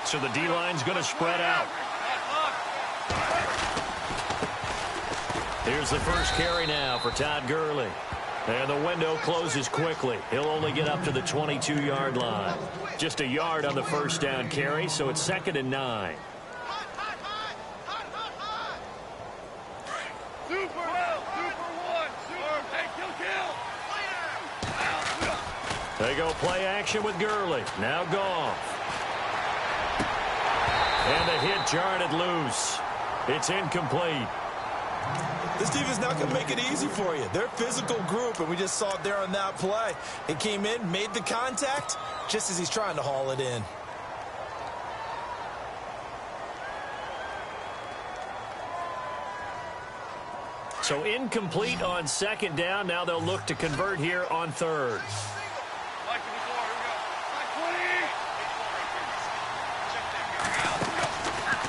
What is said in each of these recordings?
So the D-line's going to spread out. Here's the first carry now for Todd Gurley. And the window closes quickly. He'll only get up to the 22-yard line. Just a yard on the first down carry, so it's 2nd and 9. They go play action with Gurley. Now Gohard. And the hit jarred it loose. It's incomplete. This defense not going to make it easy for you. They're a physical group, and we just saw it there on that play. It came in, made the contact, just as he's trying to haul it in. So incomplete on 2nd down. Now they'll look to convert here on 3rd.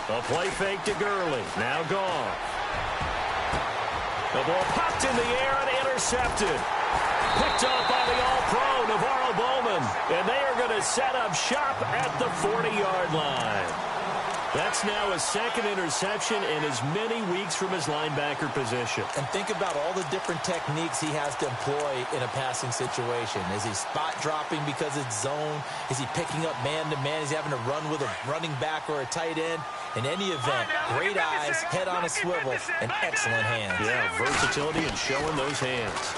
A play fake to Gurley. Now Gohard. The ball popped in the air and intercepted. Picked up by the all-pro, Navarro Bowman. And they are going to set up shop at the 40-yard line. That's now his 2nd interception in as many weeks from his linebacker position. And think about all the different techniques he has to employ in a passing situation. Is he spot dropping because it's zone? Is he picking up man-to-man? Is he having to run with a running back or a tight end? In any event, great eyes, head on a swivel, and excellent hands. Yeah, versatility and showing those hands.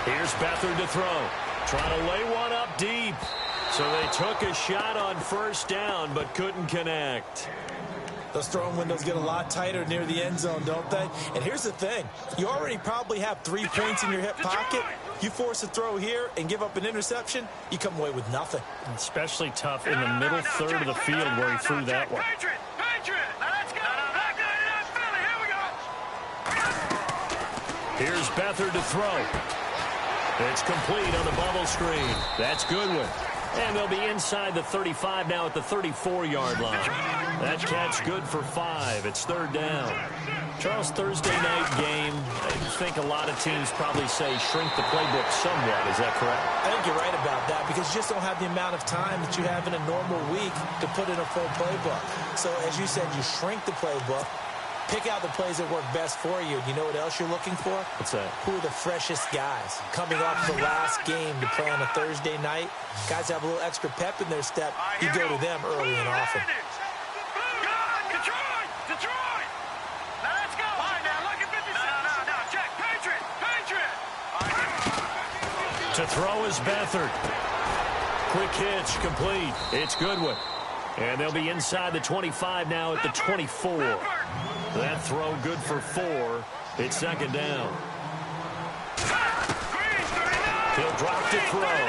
Here's Beathard to throw. Trying to lay one up deep. So they took a shot on 1st down, but couldn't connect. Those throwing windows get a lot tighter near the end zone, don't they? And here's the thing. You already probably have 3 points in your hip pocket. You force a throw here and give up an interception, you come away with nothing. Especially tough in the middle third of the field where he threw that one. Here's Beathard to throw. It's complete on the bubble screen. That's Goodwin. And they'll be inside the 35 now at the 34-yard line. That catch good for 5. It's 3rd down. Charles, Thursday night game, I think a lot of teams probably say shrink the playbook somewhat. Is that correct? I think you're right about that because you just don't have the amount of time that you have in a normal week to put in a full playbook. So, as you said, you shrink the playbook. Pick out the plays that work best for you. You know what else you're looking for? What's that? Who are the freshest guys? Coming off the last game to play on a Thursday night, guys have a little extra pep in their step. You go to them early and often. To throw is Beathard. Quick hitch, complete. It's Goodwin. And they'll be inside the 25 now at the 24. That throw good for 4. It's 2nd down. He'll drop to throw.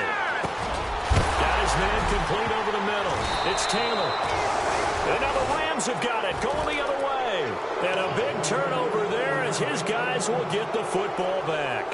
Got his man complete over the middle. It's Taylor. And now the Rams have got it, going the other way. And a big turnover there as his guys will get the football back.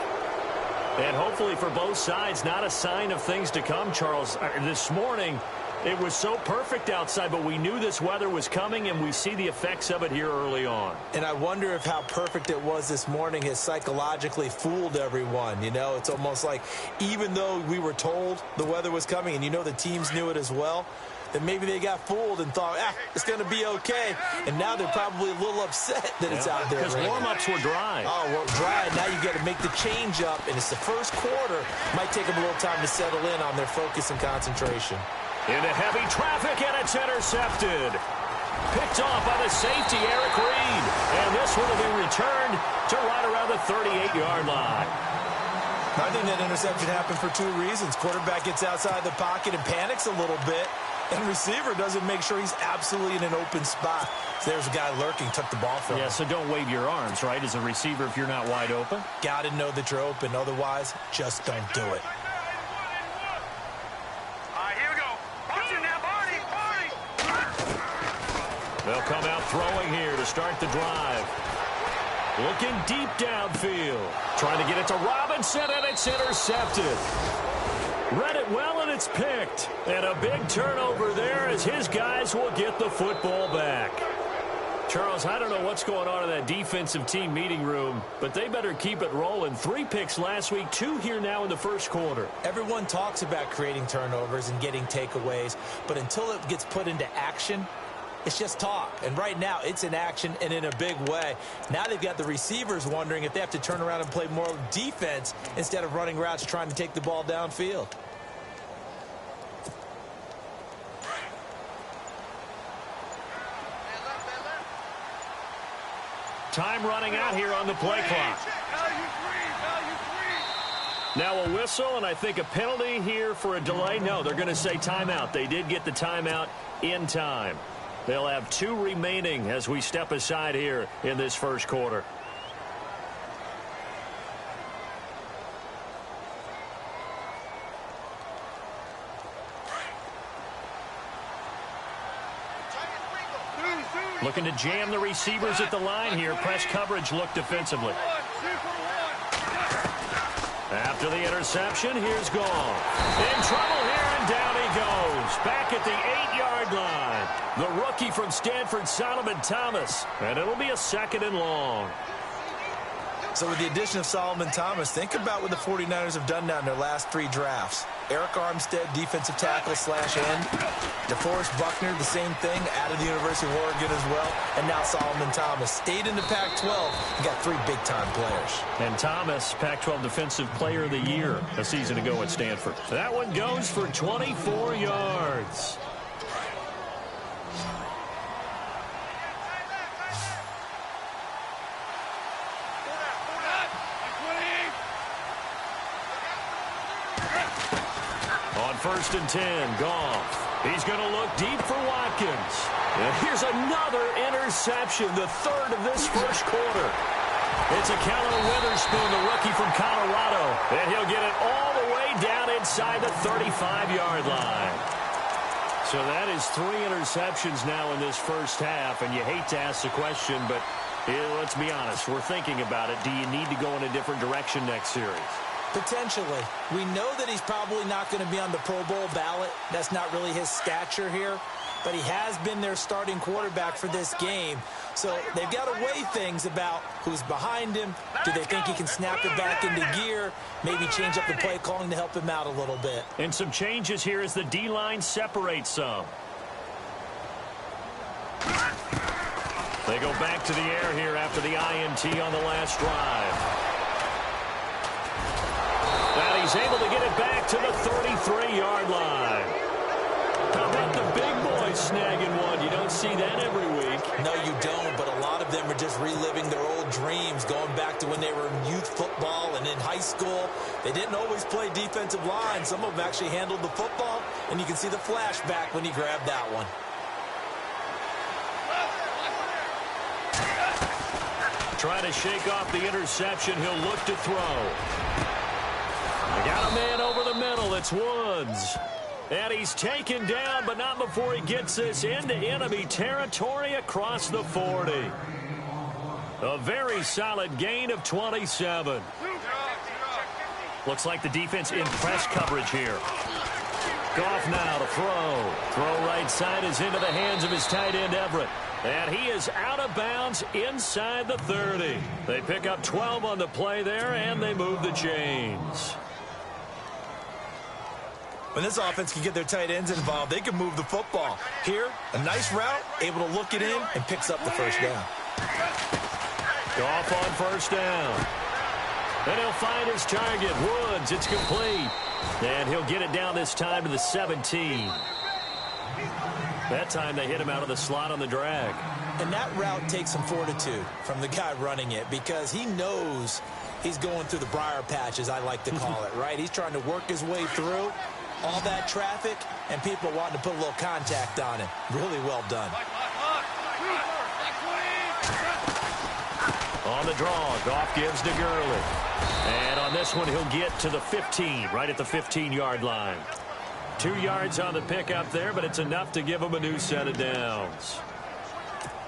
And hopefully for both sides, not a sign of things to come, Charles. This morning, it was so perfect outside, but we knew this weather was coming, and we see the effects of it here early on. And I wonder if how perfect it was this morning has psychologically fooled everyone. You know, it's almost like even though we were told the weather was coming, and you know the teams knew it as well, that maybe they got fooled and thought, it's going to be okay. And now they're probably a little upset that it's out there. Because warm-ups were dry. Oh, well, dry. Now you got to make the change up, and it's the first quarter. Might take them a little time to settle in on their focus and concentration. Into heavy traffic, and it's intercepted. Picked off by the safety, Eric Reed. And this one will be returned to right around the 38-yard line. I think that interception happened for 2 reasons. Quarterback gets outside the pocket and panics a little bit, and receiver doesn't make sure he's absolutely in an open spot. So there's a guy lurking, took the ball from him. Yeah, so don't wave your arms, right, as a receiver if you're not wide open. Got to know that you're open. Otherwise, just don't do it. They'll come out throwing here to start the drive. Looking deep downfield. Trying to get it to Robinson, and it's intercepted. Read it well, and it's picked. And a big turnover there as his guys will get the football back. Charles, I don't know what's going on in that defensive team meeting room, but they better keep it rolling. 3 picks last week, 2 here now in the first quarter. Everyone talks about creating turnovers and getting takeaways, but until it gets put into action, it's just talk. And right now, it's in action and in a big way. Now they've got the receivers wondering if they have to turn around and play more defense instead of running routes trying to take the ball downfield. Time running out here on the play clock. Now a whistle, and I think a penalty here for a delay. No, they're going to say timeout. They did get the timeout in time. They'll have 2 remaining as we step aside here in this first quarter. Looking to jam the receivers at the line here. Press coverage look defensively. After the interception, here's Gohard. In trouble here, and down he goes. Back at the 8-yard line. The rookie from Stanford, Solomon Thomas. And it'll be a 2nd and long. So with the addition of Solomon Thomas, think about what the 49ers have done now in their last 3 drafts. Eric Armstead, defensive tackle / end. DeForest Buckner, the same thing, out of the University of Oregon as well. And now Solomon Thomas stayed in the Pac-12 and got 3 big-time players. And Thomas, Pac-12 Defensive Player of the Year a season ago at Stanford. That one goes for 24 yards. On 1st and 10, Goff. He's going to look deep for Watkins. And here's another interception, the 3rd of this first quarter. It's a Kellen Witherspoon, the rookie from Colorado. And he'll get it all the way down inside the 35-yard line. So that is 3 interceptions now in this first half. And you hate to ask the question, but let's be honest. We're thinking about it. Do you need to go in a different direction next series? Potentially. We know that he's probably not going to be on the Pro Bowl ballot. That's not really his stature here. But he has been their starting quarterback for this game. So they've got to weigh things about who's behind him. Do they think he can snap it back into gear? Maybe change up the play calling to help him out a little bit. And some changes here as the D-line separates some. They go back to the air here after the INT on the last drive. And he's able to get it back to the 33-yard line. How about the big boys snagging one? You don't see that every week. No, you don't, but a lot of them are just reliving their old dreams, going back to when they were in youth football and in high school. They didn't always play defensive line. Some of them actually handled the football, and you can see the flashback when he grabbed that one. Trying to shake off the interception. He'll look to throw. They got a man over the middle. It's Woods. And he's taken down, but not before he gets this into enemy territory across the 40. A very solid gain of 27. Looks like the defense in press coverage here. Goff now to throw. Throw right side is into the hands of his tight end, Everett. And he is out of bounds inside the 30. They pick up 12 on the play there, and they move the chains. When this offense can get their tight ends involved, they can move the football. Here, a nice route, able to look it in, and picks up the first down. Goff on 1st down. And he'll find his target, Woods. It's complete. And he'll get it down this time to the 17. That time they hit him out of the slot on the drag. And that route takes some fortitude from the guy running it because he knows he's going through the briar patch, as I like to call it, right? He's trying to work his way through all that traffic, and people are wanting to put a little contact on him. Really well done. On the draw, Goff gives to Gurley. And on this one, he'll get to the 15, right at the 15-yard line. 2 yards on the pickup there, but it's enough to give him a new set of downs.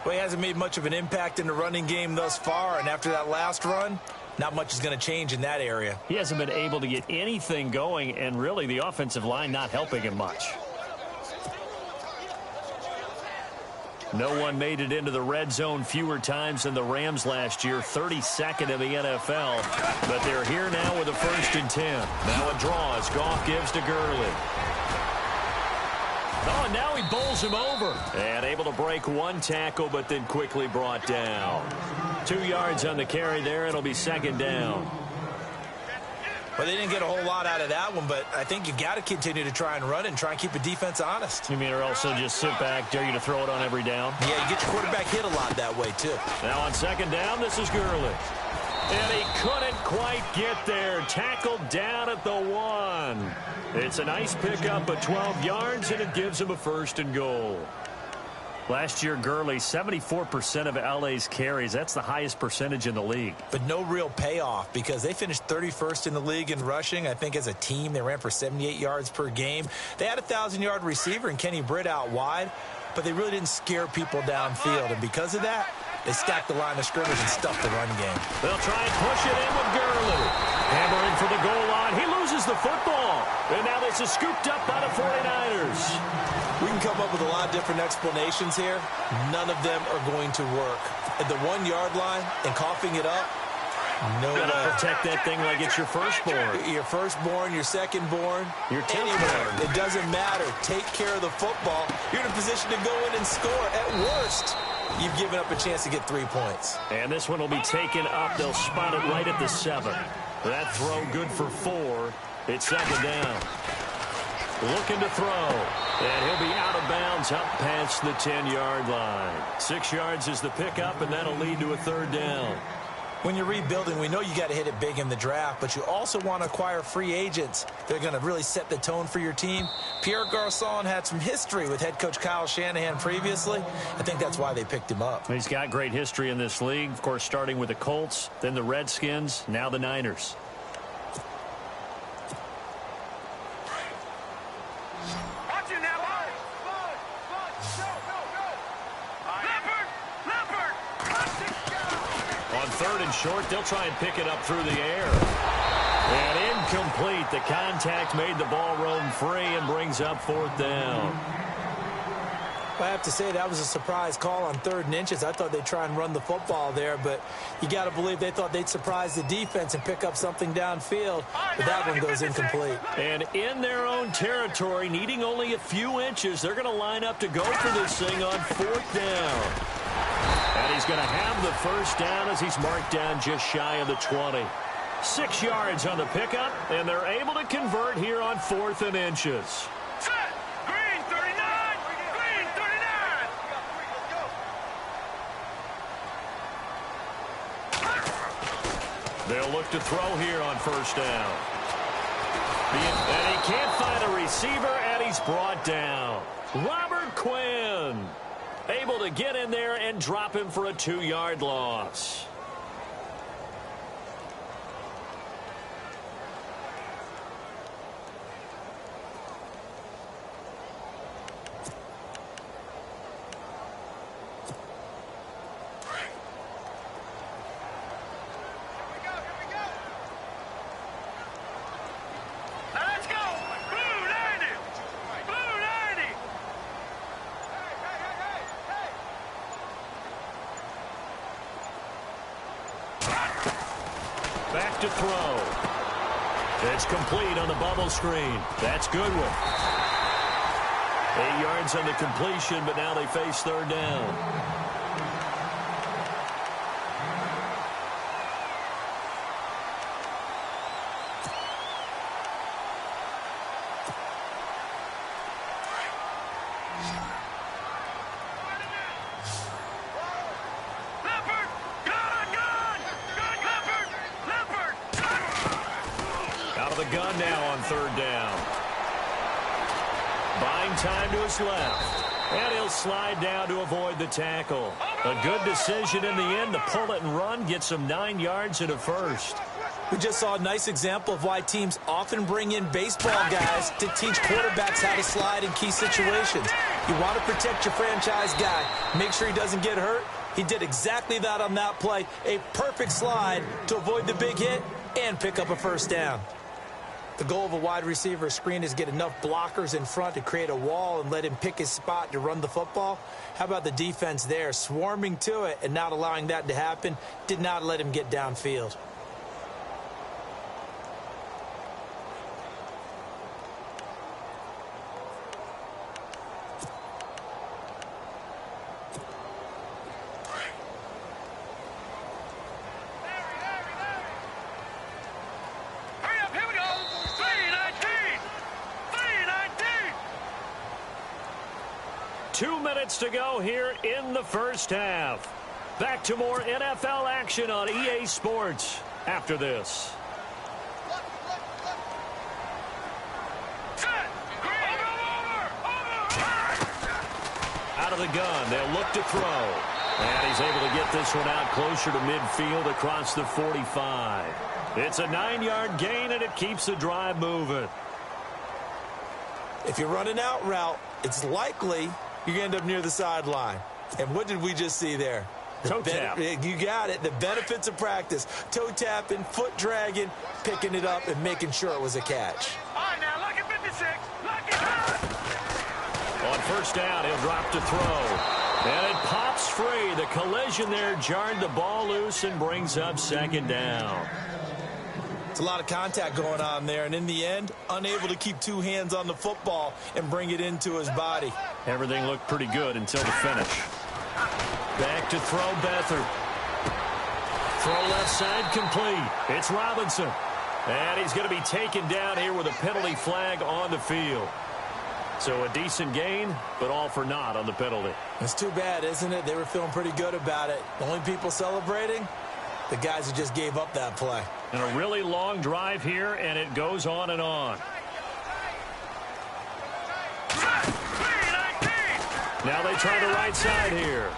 Well, he hasn't made much of an impact in the running game thus far, and after that last run, not much is going to change in that area. He hasn't been able to get anything going, and really the offensive line not helping him much. No one made it into the red zone fewer times than the Rams last year, 32nd in the NFL. But they're here now with a 1st and 10. Now a draw as Goff gives to Gurley. Oh, and now he bowls him over. And able to break one tackle, but then quickly brought down. 2 yards on the carry there. It'll be 2nd down. Well, they didn't get a whole lot out of that one, but I think you got to continue to try and run it and try and keep the defense honest. You mean or also just sit back, dare you to throw it on every down? Yeah, you get your quarterback hit a lot that way, too. Now on 2nd down, this is Gurley. And he couldn't quite get there. Tackled down at the 1. It's a nice pickup of 12 yards, and it gives him a 1st and goal. Last year, Gurley, 74% of LA's carries. That's the highest percentage in the league. But no real payoff because they finished 31st in the league in rushing. I think as a team, they ran for 78 yards per game. They had a 1,000-yard receiver in Kenny Britt out wide, but they really didn't scare people downfield. And because of that, they stacked the line of scrimmage and stuffed the run game. They'll try and push it in with Gurley. Hammering for the goal line. He loses the football. And now this is scooped up by the 49ers. We can come up with a lot of different explanations here. None of them are going to work. At the 1-yard line and coughing it up, no way. Gotta protect that thing like it's your firstborn. Your firstborn, your secondborn, your anyone. It doesn't matter. Take care of the football. You're in a position to go in and score. At worst, you've given up a chance to get 3 points. And this one will be taken up. They'll spot it right at the 7. That throw good for 4. It's 2nd down. Looking to throw. And he'll be out of bounds up past the 10-yard line. 6 yards is the pickup, and that'll lead to a 3rd down. When you're rebuilding, we know you got to hit it big in the draft, but you also want to acquire free agents. They're going to really set the tone for your team. Pierre Garçon had some history with head coach Kyle Shanahan previously. I think that's why they picked him up. He's got great history in this league, of course, starting with the Colts, then the Redskins, now the Niners. Short, they'll try and pick it up through the air. And incomplete. The contact made the ball roam free and brings up 4th down. I have to say that was a surprise call on 3rd and inches. I thought they'd try and run the football there, but you got to believe they thought they'd surprise the defense and pick up something downfield. But that one goes incomplete. And in their own territory, needing only a few inches, they're going to line up to go for this thing on 4th down. And he's going to have the 1st down as he's marked down just shy of the 20. 6 yards on the pickup, and they're able to convert here on 4th and inches. Set! Green 39! Green 39! They'll look to throw here on 1st down. And he can't find a receiver, and he's brought down. Robert Quinn able to get in there and drop him for a 2-yard loss. Back to throw. It's complete on the bubble screen. That's Goodwin. 8 yards on the completion, but now they face 3rd down. Gun now on 3rd down. Buying time to his left. And he'll slide down to avoid the tackle. A good decision in the end to pull it and run. Gets him 9 yards and a 1st. We just saw a nice example of why teams often bring in baseball guys to teach quarterbacks how to slide in key situations. You want to protect your franchise guy. Make sure he doesn't get hurt. He did exactly that on that play. A perfect slide to avoid the big hit and pick up a 1st down. The goal of a wide receiver screen is get enough blockers in front to create a wall and let him pick his spot to run the football. How about the defense there, swarming to it and not allowing that to happen? Did not let him get downfield. Hurry up, here we go. 3:19. 3:19. 2 minutes to go here in the first half. Back to more NFL action on EA Sports after this. Set. Over. Out of the gun, they'll look to throw. And he's able to get this one out closer to midfield across the 45. It's a 9-yard gain, and it keeps the drive moving. If you're running out route, it's likely you're going to end up near the sideline. And what did we just see there? Toe tap. You got it. The benefits of practice. Toe tapping, foot dragging, picking it up, and making sure it was a catch. All right, now, lucky 56. Lucky. On first down, he'll drop to throw. And it pops free. The collision there jarred the ball loose and brings up second down. It's a lot of contact going on there, and in the end, unable to keep two hands on the football and bring it into his body. Everything looked pretty good until the finish. Back to throw, Beathard. Throw left side complete. It's Robinson. And he's going to be taken down here with a penalty flag on the field. So a decent gain, but all for naught on the penalty. It's too bad, isn't it? They were feeling pretty good about it. The only people celebrating, the guys who just gave up that play. And a really long drive here, and it goes on and on. Set. 3:19. Now they try the right side here.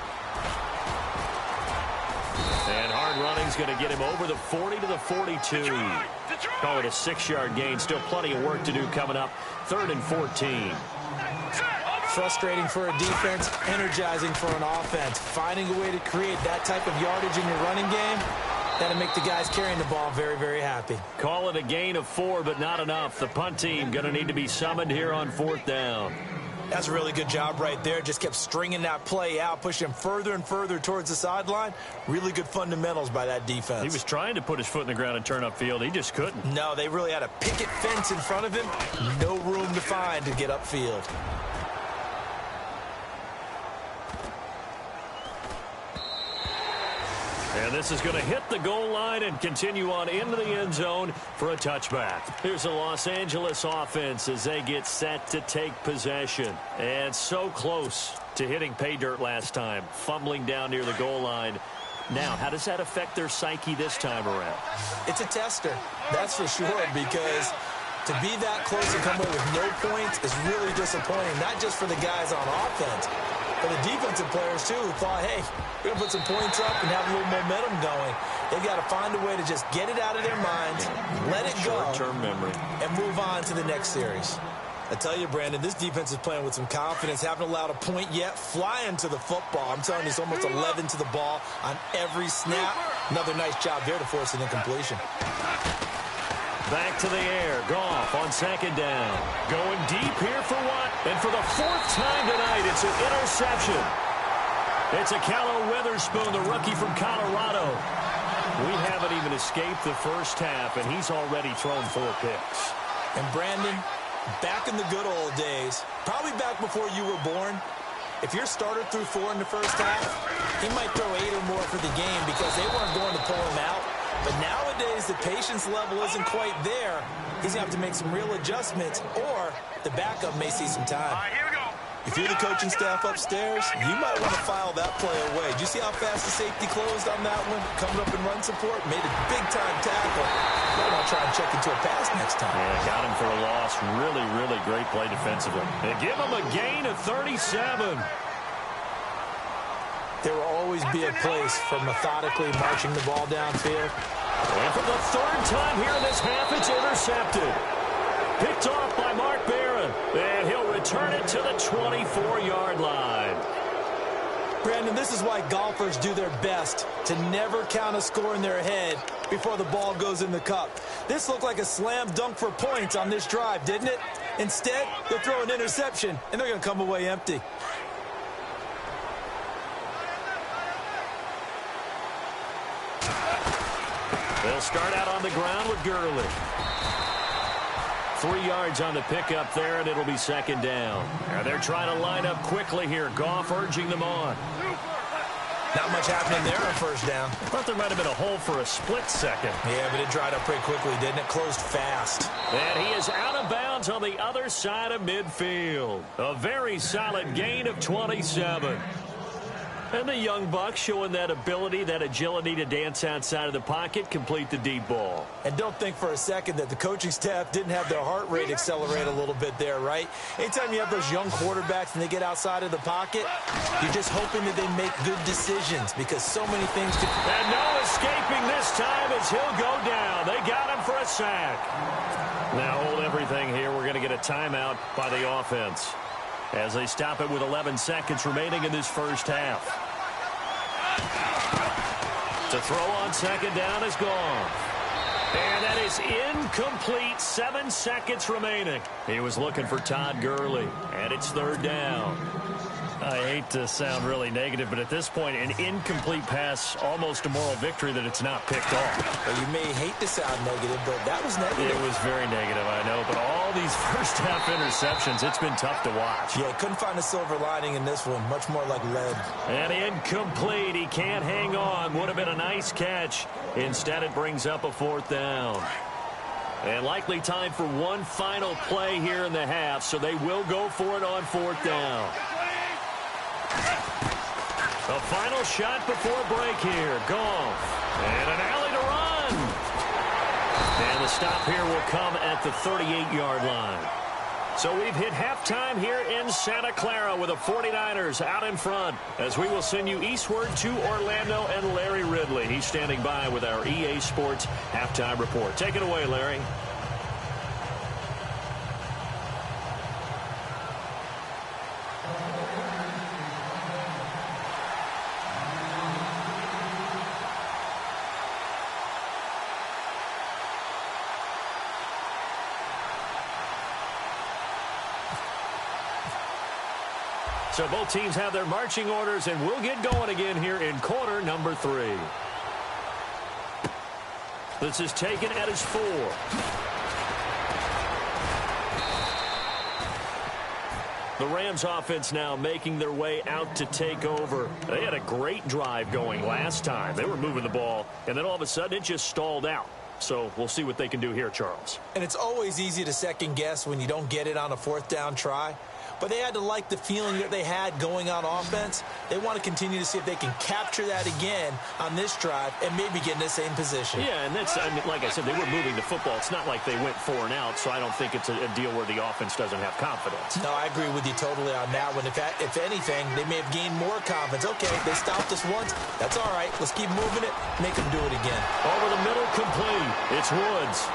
And hard running's going to get him over the 40 to the 42. Call it a 6-yard gain. Still plenty of work to do coming up. 3rd and 14. Frustrating for a defense, energizing for an offense. Finding a way to create that type of yardage in your running game, that'll make the guys carrying the ball very, very happy. Call it a gain of 4, but not enough. The punt team going to need to be summoned here on 4th down. That's a really good job right there. Just kept stringing that play out, pushing him further and further towards the sideline. Really good fundamentals by that defense. He was trying to put his foot in the ground and turn upfield. He just couldn't. No, they really had a picket fence in front of him. No room to find to get upfield. And this is going to hit the goal line and continue on into the end zone for a touchback. Here's the Los Angeles offense as they get set to take possession. And so close to hitting pay dirt last time, fumbling down near the goal line. Now, how does that affect their psyche this time around? It's a tester, that's for sure, because to be that close and come away with no points is really disappointing, not just for the guys on offense, but the defensive players, too, who thought, hey, we're going to put some points up and have a little momentum going. They've got to find a way to just get it out of their minds, let it go, short-term memory, and move on to the next series. I tell you, Brandon, this defense is playing with some confidence. Haven't allowed a point yet. Flying to the football. I'm telling you, it's almost 11 to the ball on every snap. Another nice job there to force an incompletion. Back to the air. Goff on second down. Going deep here for what? And for the 4th time tonight, it's an interception. It's a Callow Witherspoon, the rookie from Colorado. We haven't even escaped the first half, and he's already thrown 4 picks. And Brandon, back in the good old days, probably back before you were born, if your starter threw 4 in the first half, he might throw 8 or more for the game because they weren't going to pull him out. But nowadays, the patience level isn't quite there. He's going to have to make some real adjustments, or the backup may see some time. All right, here we go. If you're the coaching staff upstairs, you might want to file that play away. Do you see how fast the safety closed on that one? Coming up in run support, made a big-time tackle. Might want to try and check into a pass next time. Yeah, got him for a loss. Really, really great play defensively. They give him a gain of 37. There will always be a place for methodically marching the ball downfield. And for the 3rd time here in this half, it's intercepted. Picked off by Mark Barron. And he'll return it to the 24-yard line. Brandon, this is why golfers do their best to never count a score in their head before the ball goes in the cup. This looked like a slam dunk for points on this drive, didn't it? Instead, they'll throw an interception, and they're going to come away empty. They'll start out on the ground with Gurley. 3 yards on the pickup there, and it'll be second down. And they're trying to line up quickly here. Goff urging them on. Not much happening there on first down. Thought there might have been a hole for a split second. Yeah, but it dried up pretty quickly, didn't it? Closed fast. And he is out of bounds on the other side of midfield. A very solid gain of 27. And the young buck showing that ability, that agility to dance outside of the pocket, complete the deep ball. And don't think for a second that the coaching staff didn't have their heart rate accelerate a little bit there, right? Anytime you have those young quarterbacks and they get outside of the pocket, you're just hoping that they make good decisions because so many things could... And no escaping this time as he'll go down. They got him for a sack. Now hold everything here. We're going to get a timeout by the offense as they stop it with 11 seconds remaining in this first half. To throw on second down is gone. And that is incomplete. 7 seconds remaining. He was looking for Todd Gurley, and it's third down. I hate to sound really negative, but at this point, an incomplete pass, almost a moral victory that it's not picked off. Well, you may hate to sound negative, but that was negative. It was very negative, I know, but all these first-half interceptions, it's been tough to watch. Yeah, couldn't find a silver lining in this one. Much more like lead. And incomplete. He can't hang on. Would have been a nice catch. Instead, it brings up a fourth down. And likely time for one final play here in the half, so they will go for it on fourth down. A final shot before break here. Goff. And an alley to run. And the stop here will come at the 38-yard line. So we've hit halftime here in Santa Clara with the 49ers out in front as we will send you eastward to Orlando and Larry Ridley. He's standing by with our EA Sports halftime report. Take it away, Larry. So both teams have their marching orders, and we'll get going again here in quarter number 3. This is taken at his 4. The Rams offense now making their way out to take over. They had a great drive going last time. They were moving the ball, and then all of a sudden it just stalled out. So we'll see what they can do here, Charles. And it's always easy to second guess when you don't get it on a fourth down try. But they had to like the feeling that they had going on offense. They want to continue to see if they can capture that again on this drive and maybe get in the same position. Yeah, and that's, I mean, like I said, they were moving the football. It's not like they went 4 and out, so I don't think it's a deal where the offense doesn't have confidence. No, I agree with you totally on that one. If anything, they may have gained more confidence. Okay, they stopped us once. That's all right. Let's keep moving it. Make them do it again. Over the middle, complete. It's Woods.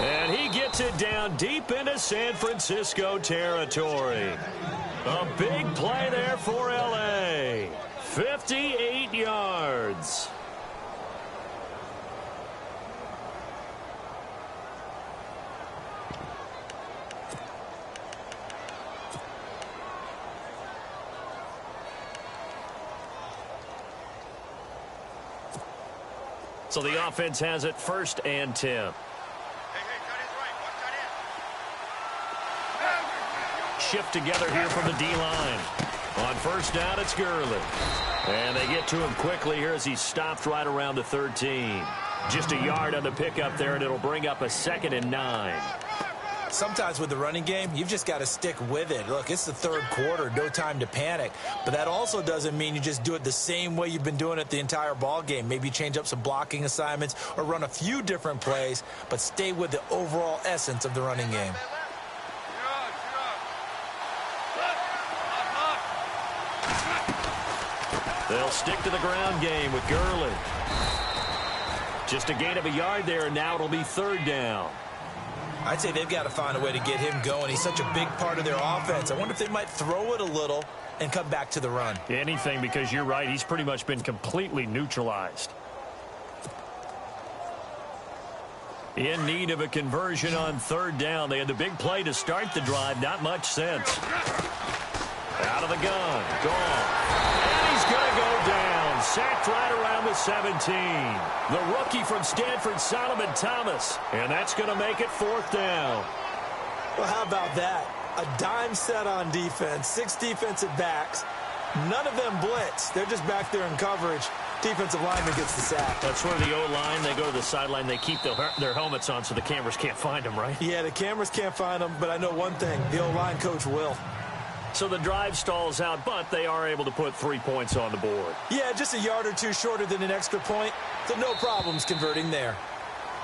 And he gets it down deep into San Francisco territory. A big play there for L.A. 58 yards. So the offense has it 1st and 10. Shift together here from the D-line. On 1st down, it's Gurley. And they get to him quickly here as he stopped right around the 13. Just a yard on the pickup there, and it'll bring up a 2nd and 9. Sometimes with the running game, you've just got to stick with it. Look, it's the 3rd quarter, no time to panic. But that also doesn't mean you just do it the same way you've been doing it the entire ball game. Maybe change up some blocking assignments or run a few different plays, but stay with the overall essence of the running game. They'll stick to the ground game with Gurley. Just a gain of a yard there, and now it'll be 3rd down. I'd say they've got to find a way to get him going. He's such a big part of their offense. I wonder if they might throw it a little and come back to the run. Anything, because you're right. He's pretty much been completely neutralized. In need of a conversion on third down. They had the big play to start the drive. Not much sense. Out of the gun. Gone. And he's going to go down. Sacked right around the 17. The rookie from Stanford, Solomon Thomas. And that's going to make it fourth down. Well, how about that? A dime set on defense. 6 defensive backs. None of them blitz. They're just back there in coverage. Defensive lineman gets the sack. That's where the O-line, they go to the sideline, they keep their helmets on so the cameras can't find them, right? Yeah, the cameras can't find them, but I know one thing. The O-line coach will. So the drive stalls out, but they are able to put 3 points on the board. Yeah, just a yard or two shorter than an extra point, so no problems converting there.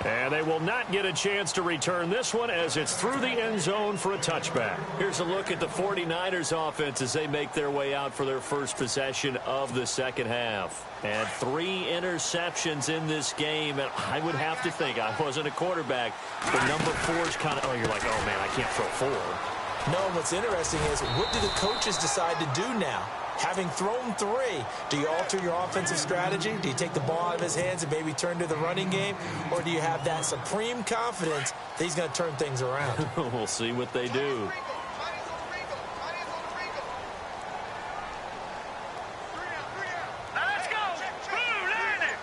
And they will not get a chance to return this one as it's through the end zone for a touchback. Here's a look at the 49ers offense as they make their way out for their first possession of the second half. And 3 interceptions in this game, and I would have to think, I wasn't a quarterback, but number 4 is kind of, oh, you're like, oh, man, I can't throw 4. No, and what's interesting is, what do the coaches decide to do now? Having thrown 3, do you alter your offensive strategy? Do you take the ball out of his hands and maybe turn to the running game? Or do you have that supreme confidence that he's going to turn things around? We'll see what they do. Now let's go. Blue landing.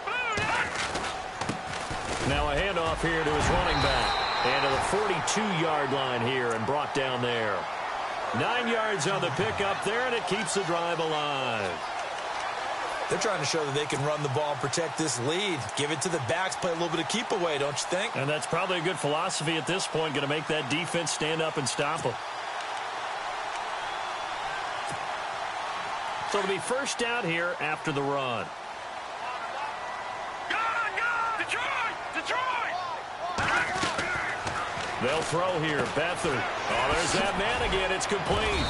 Blue landing. Now a handoff here to his running back. And to the 42-yard line here and brought down there. 9 yards on the pickup there, and it keeps the drive alive. They're trying to show that they can run the ball and protect this lead. Give it to the backs, play a little bit of keep away, don't you think? And that's probably a good philosophy at this point, going to make that defense stand up and stop them. So it'll be first down here after the run. Detroit! Detroit! They'll throw here. Beathard. Oh, there's that man again. It's complete.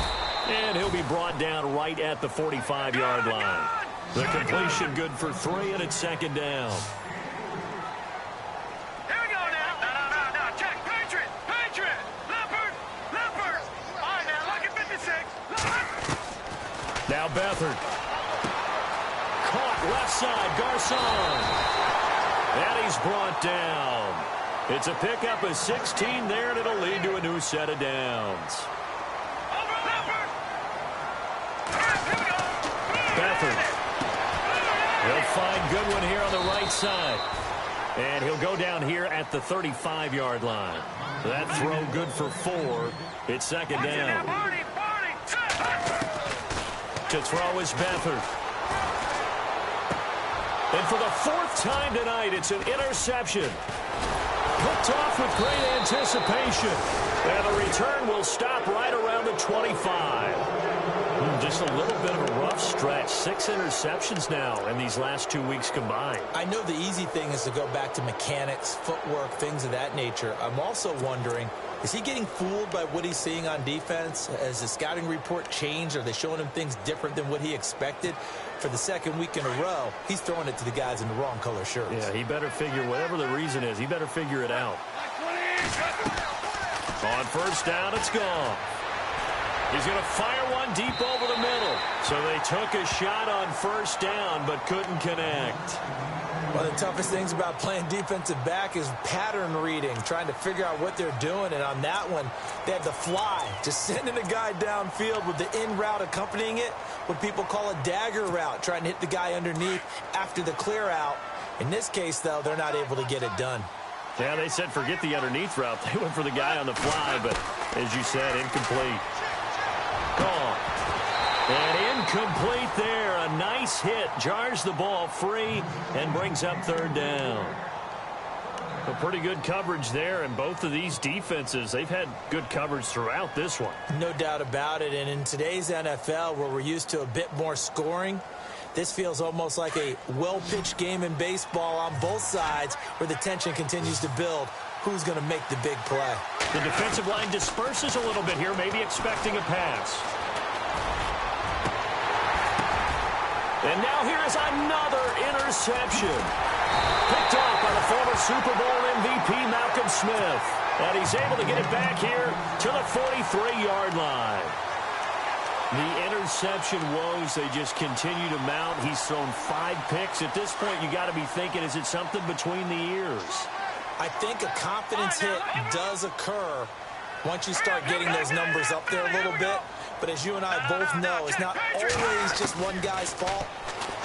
And he'll be brought down right at the 45-yard line. The completion good for 3, and it's second down. Here we go now. No. Check. Patriot. Leopard. All right, now, look at 56. Now Beathard. Caught left side. Garcon. And he's brought down. It's a pickup of 16 there, and it'll lead to a new set of downs. Beathard. He'll find Goodwin here on the right side. And he'll go down here at the 35-yard line. That throw good for 4. It's second down. To throw is Beathard. And for the 4th time tonight, it's an interception. Picked off with great anticipation. And the return will stop right around the 25. Just a little bit of a rough stretch. 6 interceptions now in these last 2 weeks combined. I know the easy thing is to go back to mechanics, footwork, things of that nature. I'm also wondering, is he getting fooled by what he's seeing on defense? Has the scouting report changed? Are they showing him things different than what he expected? For the 2nd week in a row, he's throwing it to the guys in the wrong color shirts. Yeah, he better figure, whatever the reason is, he better figure it out. On first down, it's gone. He's going to fire one deep over the middle. So they took a shot on first down, but couldn't connect. One of the toughest things about playing defensive back is pattern reading, trying to figure out what they're doing. And on that one, they had the fly, just sending a guy downfield with the in route accompanying it, what people call a dagger route, trying to hit the guy underneath after the clear out. In this case, though, they're not able to get it done. Yeah, they said forget the underneath route. They went for the guy on the fly, but as you said, incomplete. Gone. And incomplete there. A nice hit. Jars the ball free and brings up third down. A pretty good coverage there, and both of these defenses, they've had good coverage throughout this one. No doubt about it. And in today's NFL, where we're used to a bit more scoring, this feels almost like a well-pitched game in baseball on both sides where the tension continues to build. Who's going to make the big play? The defensive line disperses a little bit here, maybe expecting a pass. And now here is another interception. Picked off by the former Super Bowl MVP Malcolm Smith. And he's able to get it back here to the 43-yard line. The interception woes, they just continue to mount. He's thrown 5 picks. At this point, you got to be thinking, is it something between the ears? I think a confidence hit does occur once you start getting those numbers up there a little bit. But as you and I both know, it's not always just one guy's fault.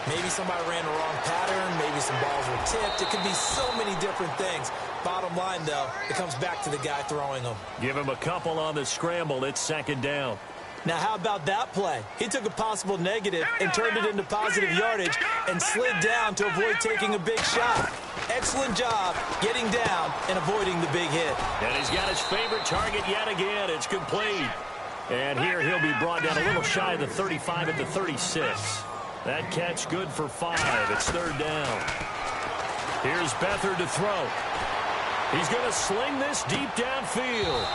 Maybe somebody ran the wrong pattern. Maybe some balls were tipped. It could be so many different things. Bottom line, though, it comes back to the guy throwing them. Give him a couple on the scramble. It's 2nd down. Now, how about that play? He took a possible negative and turned it into positive yardage and slid down to avoid taking a big shot. Excellent job getting down and avoiding the big hit. And he's got his favorite target yet again. It's complete. And here he'll be brought down a little shy of the 35 at the 36. That catch good for 5. It's 3rd down. Here's Beathard to throw. He's going to sling this deep downfield.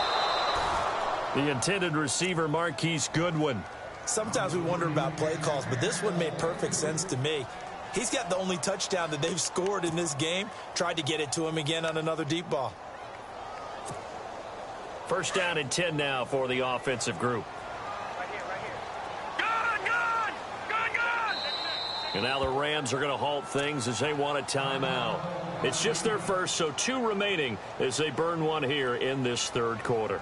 The intended receiver, Marquise Goodwin. Sometimes we wonder about play calls, but this one made perfect sense to me. He's got the only touchdown that they've scored in this game. Tried to get it to him again on another deep ball. 1st down and 10 now for the offensive group. Right here. Gone! And now the Rams are going to halt things as they want a timeout. It's just their first, so 2 remaining as they burn one here in this 3rd quarter.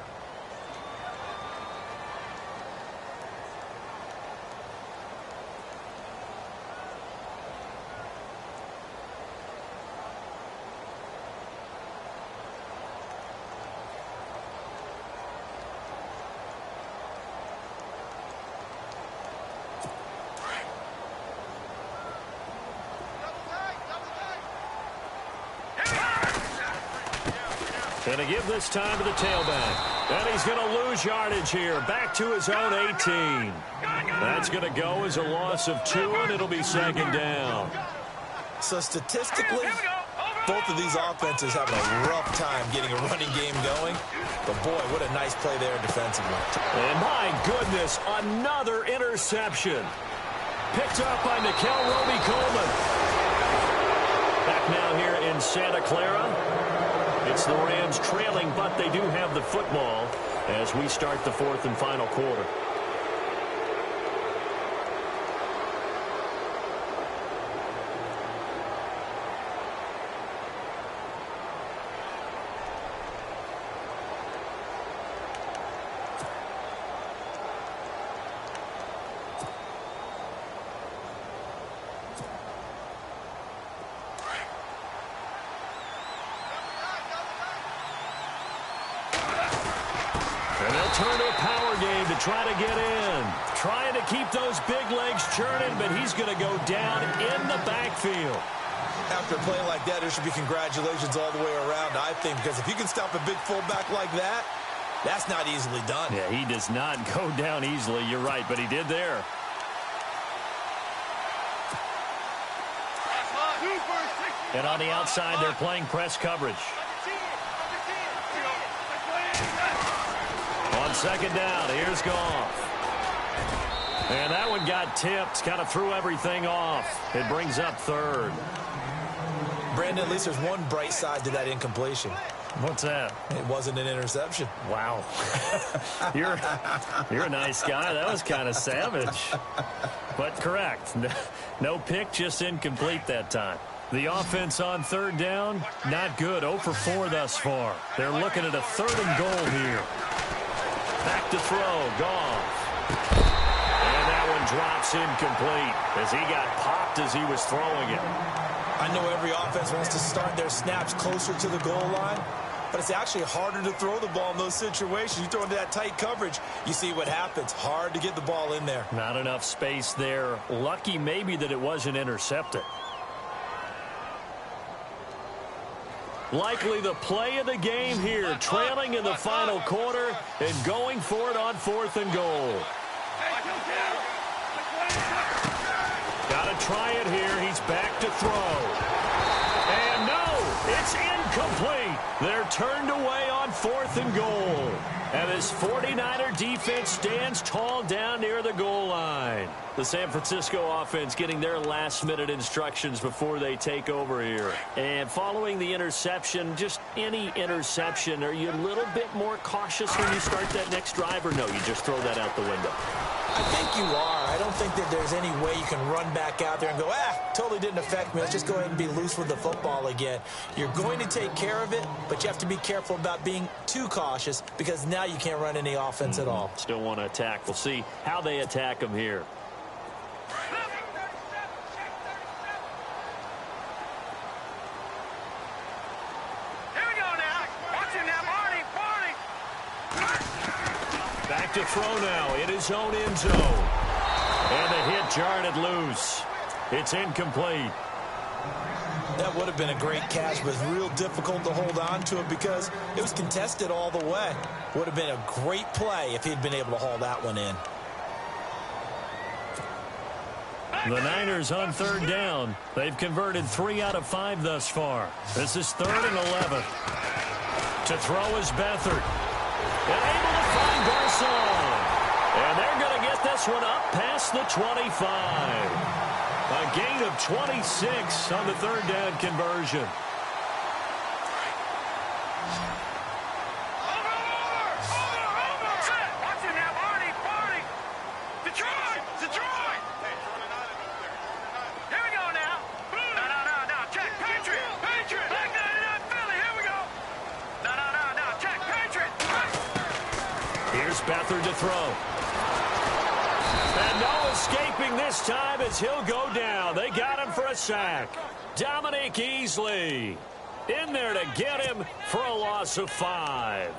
And to give this time to the tailback. And he's going to lose yardage here. Back to his own 18. That's going to go as a loss of 2, and it'll be 2nd down. So statistically, both of these offenses having a rough time getting a running game going. But, boy, what a nice play there defensively. And, my goodness, another interception. Picked up by Nikel Roby-Coleman. Back now here in Santa Clara. It's the Rams trailing, but they do have the football as we start the 4th and final quarter. Turn to a power game to try to get in. Trying to keep those big legs churning, but he's going to go down in the backfield. After a play like that, there should be congratulations all the way around, I think, because if you can stop a big fullback like that, that's not easily done. Yeah, he does not go down easily. You're right, but he did there. And on the outside, they're playing press coverage. On 2nd down, here's Goff. And that one got tipped, kind of threw everything off. It brings up 3rd. Brandon, at least there's one bright side to that incompletion. What's that? It wasn't an interception. Wow. You're a nice guy. That was kind of savage. But correct. No pick, just incomplete that time. The offense on 3rd down, not good. 0 for 4 thus far. They're looking at a 3rd and goal here. Back to throw, Goff. And that one drops incomplete as he got popped as he was throwing it. I know every offense wants to start their snaps closer to the goal line, but it's actually harder to throw the ball in those situations. You throw into that tight coverage, you see what happens. Hard to get the ball in there. Not enough space there. Lucky maybe that it wasn't intercepted. Likely the play of the game here, trailing in the final quarter and going for it on 4th and goal. Got to try it here. He's back to throw. And no, it's incomplete. Incomplete. They're turned away on 4th and goal. And this 49er defense stands tall down near the goal line. The San Francisco offense getting their last-minute instructions before they take over here. And following the interception, just any interception, are you a little bit more cautious when you start that next drive, or no, you just throw that out the window? I think you are. I don't think that there's any way you can run back out there and go, totally didn't affect me. Let's just go ahead and be loose with the football again. You're going to take care of it, but you have to be careful about being too cautious because now you can't run any offense at all. Still want to attack. We'll see how they attack them here. Back to throw now in his own end zone. And the hit jarred it loose. It's incomplete. That would have been a great catch, but it's real difficult to hold on to it because it was contested all the way. Would have been a great play if he'd been able to haul that one in. The Niners on 3rd down. They've converted 3 out of 5 thus far. This is 3rd and 11. To throw is Beathard. And able to find Garcon. And they're going to get this one up past the 25. A gain of 26 on the 3rd down conversion. Beathard to throw. And no escaping this time as he'll go down. They got him for a sack. Dominique Easley in there to get him for a loss of 5.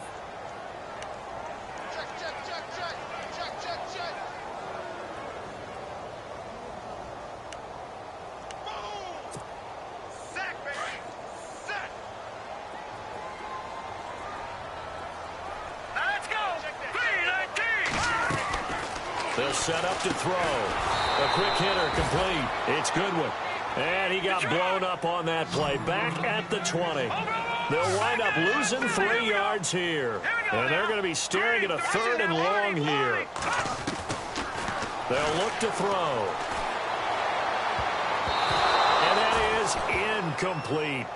They'll set up to throw. A quick hitter complete. It's Goodwin. And he got blown up on that play. Back at the 20. They'll wind up losing 3 yards here. And they're going to be staring at a 3rd and long here. They'll look to throw. And that is incomplete.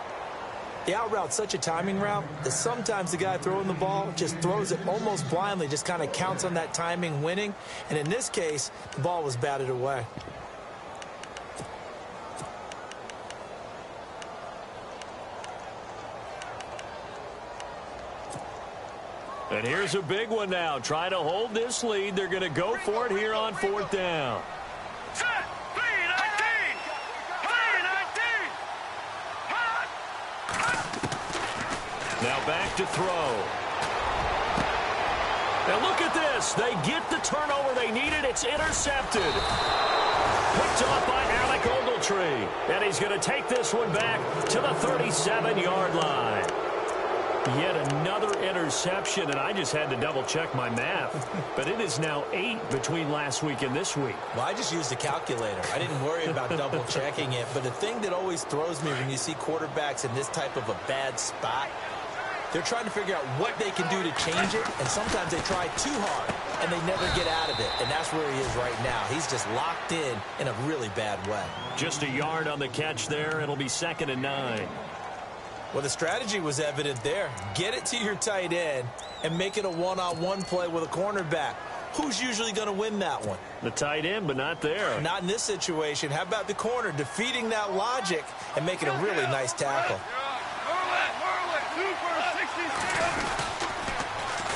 The out route's such a timing route that sometimes the guy throwing the ball just throws it almost blindly, just kind of counts on that timing winning. And in this case, the ball was batted away. And here's a big one now. Trying to hold this lead. They're going to go for it here on 4th down. Now back to throw. Now look at this. They get the turnover they needed. It's intercepted. Picked off by Alec Ogletree. And he's going to take this one back to the 37-yard line. Yet another interception, and I just had to double-check my math. But it is now 8 between last week and this week. Well, I just used a calculator. I didn't worry about double-checking it. But the thing that always throws me when you see quarterbacks in this type of a bad spot, they're trying to figure out what they can do to change it, and sometimes they try too hard, and they never get out of it. And that's where he is right now. He's just locked in a really bad way. Just a yard on the catch there. It'll be 2nd and 9. Well, the strategy was evident there. Get it to your tight end and make it a one-on-one play with a cornerback. Who's usually going to win that one? The tight end, but not there. Not in this situation. How about the corner defeating that logic and making a really nice tackle?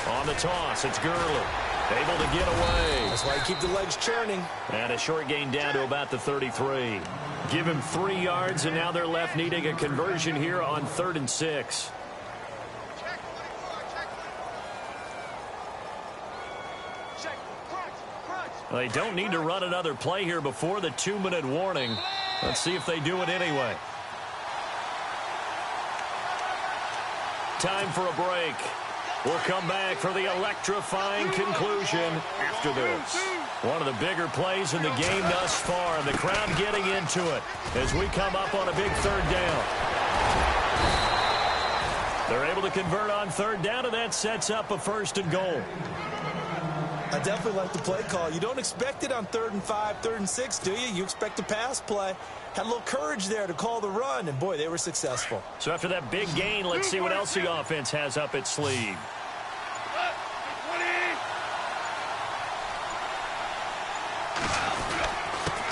On the toss, it's Gurley. Able to get away. That's why you keep the legs churning. And a short gain down to about the 33. Give him 3 yards, and now they're left needing a conversion here on 3rd and 6. They don't need to run another play here before the 2-minute warning. Let's see if they do it anyway. Time for a break. We'll come back for the electrifying conclusion after this. One of the bigger plays in the game thus far, and the crowd getting into it as we come up on a big 3rd down. They're able to convert on third down, and that sets up a 1st and goal. I definitely like the play call. You don't expect it on 3rd and 5, 3rd and 6, do you? You expect a pass play. Had a little courage there to call the run, and boy, they were successful. So after that big gain, let's see what else the offense has up its sleeve.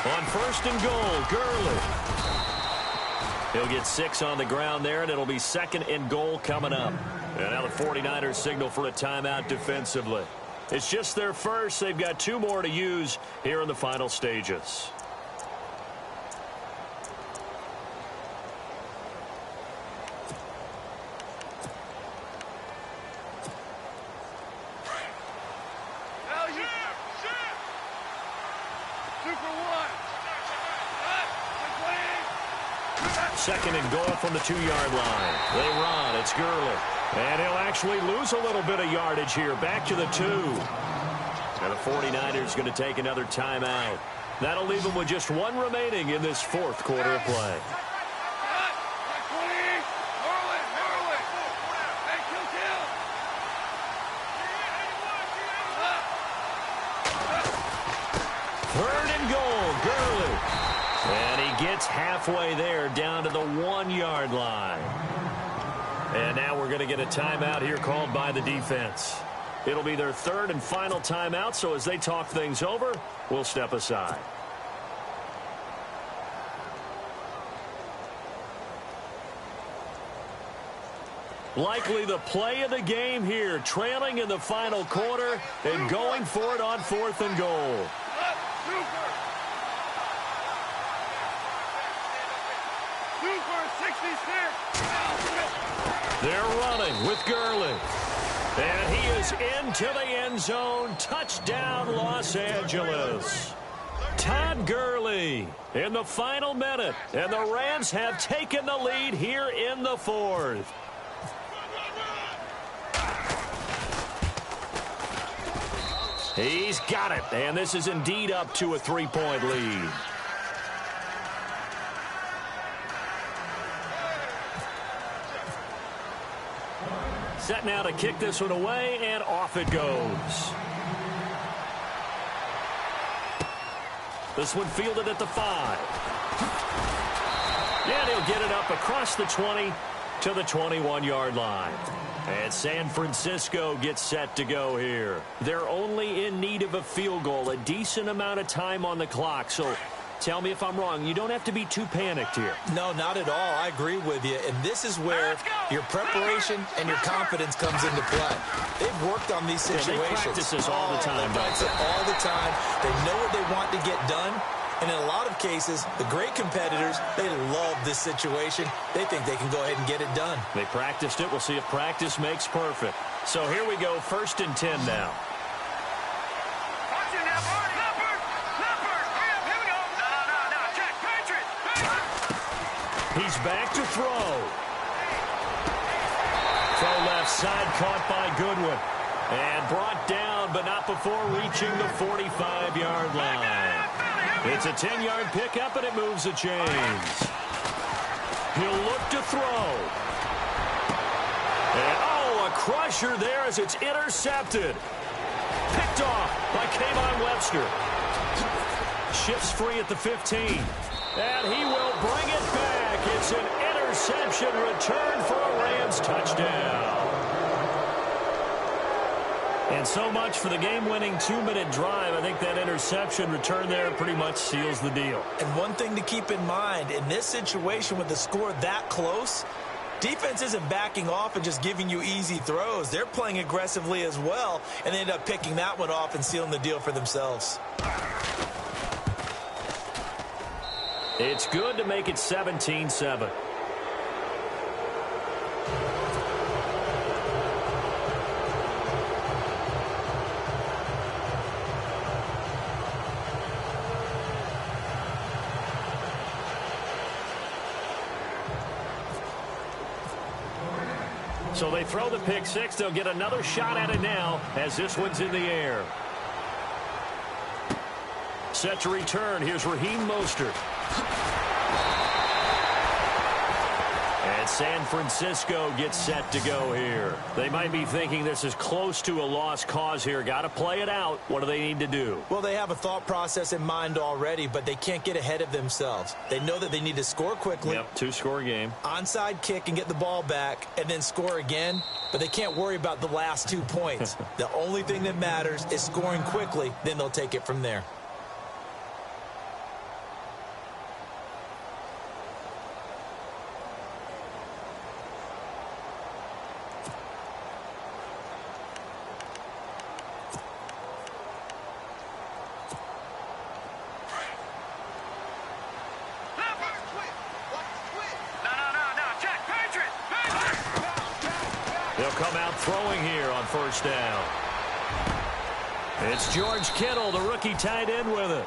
On 1st and goal, Gurley. He'll get 6 on the ground there, and it'll be 2nd and goal coming up. And now the 49ers signal for a timeout defensively. It's just their first. They've got 2 more to use here in the final stages. Second and goal from the 2-yard line. They run. It's Gurley. And he'll actually lose a little bit of yardage here. Back to the 2. And the 49ers going to take another timeout. That'll leave them with just 1 remaining in this 4th quarter of play. Third and goal, Gurley. And he gets halfway there down to the 1-yard line. And now we're going to get a timeout here called by the defense. It'll be their 3rd and final timeout, so as they talk things over, we'll step aside. Likely the play of the game here, trailing in the final quarter and going for it on 4th and goal. They're running with Gurley. And he is into the end zone. Touchdown, Los Angeles. Todd Gurley in the final minute. And the Rams have taken the lead here in the 4th. He's got it. And this is indeed up to a 3-point lead. Set now to kick this one away, and off it goes. This one fielded at the 5. And he'll get it up across the 20 to the 21-yard line. And San Francisco gets set to go here. They're only in need of a field goal, a decent amount of time on the clock. So tell me if I'm wrong. You don't have to be too panicked here. No, not at all. I agree with you. And this is where your preparation and your confidence comes into play. They've worked on these situations. Yeah, they practice this all the time. They practice it all the time. They know what they want to get done. And in a lot of cases, the great competitors, they love this situation. They think they can go ahead and get it done. They practiced it. We'll see if practice makes perfect. So here we go, 1st and 10 now. He's back to throw. Throw left side, caught by Goodwin. And brought down, but not before reaching the 45-yard line. It's a 10-yard pickup, and it moves the chains. He'll look to throw. And, oh, a crusher there as it's intercepted. Picked off by Kayvon Webster. Shifts free at the 15. And he will bring it back. It's an interception return for a Rams touchdown. And so much for the game-winning 2-minute drive. I think that interception return there pretty much seals the deal. And one thing to keep in mind, in this situation with the score that close, defense isn't backing off and just giving you easy throws. They're playing aggressively as well, and they end up picking that one off and sealing the deal for themselves. It's good to make it 17-7. So they throw the pick six. They'll get another shot at it now as this one's in the air. Set to return. Here's Raheem Mostert. And San Francisco gets set to go here. They might be thinking this is close to a lost cause here. Got to play it out. What do they need to do? Well, they have a thought process in mind already, but they can't get ahead of themselves. They know that they need to score quickly. Yep, two-score game. Onside kick and get the ball back and then score again, but they can't worry about the last 2 points. The only thing that matters is scoring quickly, then they'll take it from there. They'll come out throwing here on first down. It's George Kittle, the rookie tight end, with it.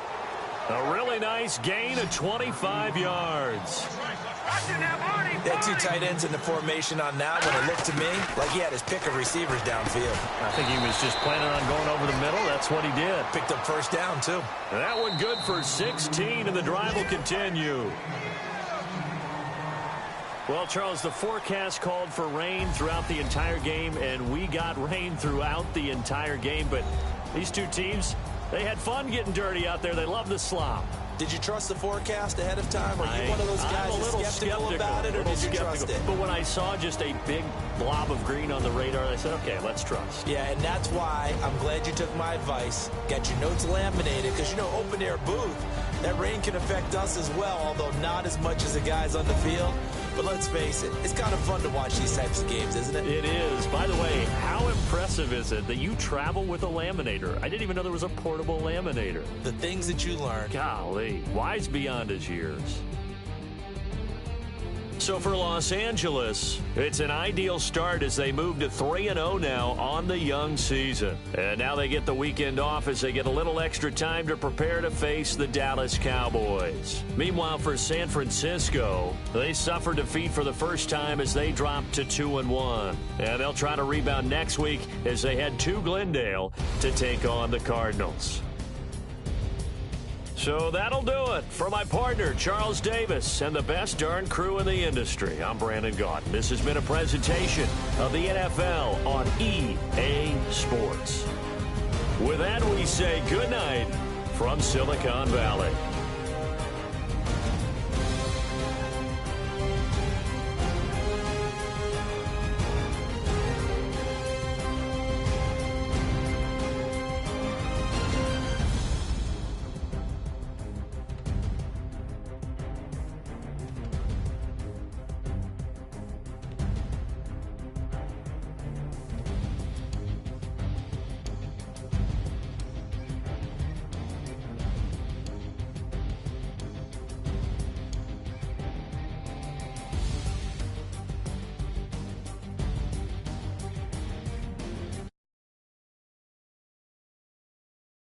A really nice gain of 25 yards. They had 2 tight ends in the formation on that one. It looked to me like he had his pick of receivers downfield. I think he was just planning on going over the middle. That's what he did. Picked up first down, too. That one good for 16, and the drive will continue. Well, Charles, the forecast called for rain throughout the entire game, and we got rain throughout the entire game. But these two teams, they had fun getting dirty out there. They love the slop. Did you trust the forecast ahead of time? Are you one of those guys that's skeptical about it, or did you trust it? But when I saw just a big blob of green on the radar, I said, okay, let's trust. Yeah, and that's why I'm glad you took my advice. Got your notes laminated, because, you know, open-air booth, that rain can affect us as well, although not as much as the guys on the field. But let's face it, it's kind of fun to watch these types of games, isn't it? It is. By the way, how impressive is it that you travel with a laminator? I didn't even know there was a portable laminator. The things that you learn. Golly, wise beyond his years. So for Los Angeles, it's an ideal start as they move to 3-0 now on the young season. And now they get the weekend off as they get a little extra time to prepare to face the Dallas Cowboys. Meanwhile, for San Francisco, they suffered defeat for the first time as they dropped to 2-1. And they'll try to rebound next week as they head to Glendale to take on the Cardinals. So that'll do it. For my partner, Charles Davis, and the best darn crew in the industry, I'm Brandon Gaudin. This has been a presentation of the NFL on EA Sports. With that, we say good night from Silicon Valley.